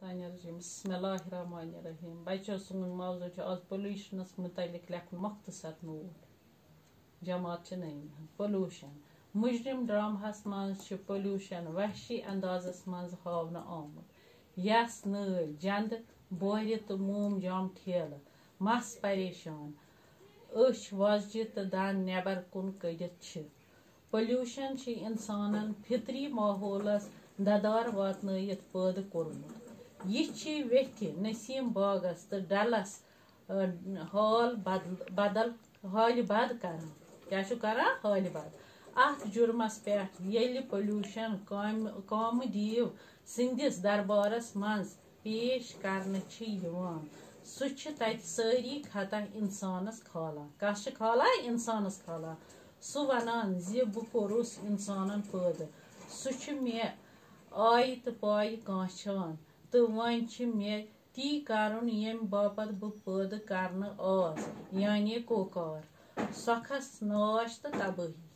بسم اللہ الرحمن الرحیم بچو سن موضوع آز پولوشنس متعلق لیکن مختصر نوٹ جماعت نئی پولوشن مجرم ڈرامہس مز پولوشن وحشی اندازس مز ہاونہ آمت یس نل جند بوہر تو موم جام ٹھیلہ مس پریشان اچھ وزجہ تو دند نیبر کن کڑت پولوشن انسانن فطری ماحولس ددار واتنائت پید کورمت یہ ویتھ نسیم باغس تو ڈلس حال بد کران کیا حال بد ات جرمس پہ یل پولوشن کام دیو سندس دربارس مز پیش کرنے سہ تت ساری خطہ انسانس کھالان کس کھالان انسانس کھالان سہ ونان زِ بہ کورس انسانن پٲدٕ سہ مے آیہِ تہٕ پایہِ کانچھان تو ون مے تی کرن یم باپت بہ پٲدٕ کرنہٕ آس یعنی کوکار سۄکھس ناش تو تبٲہی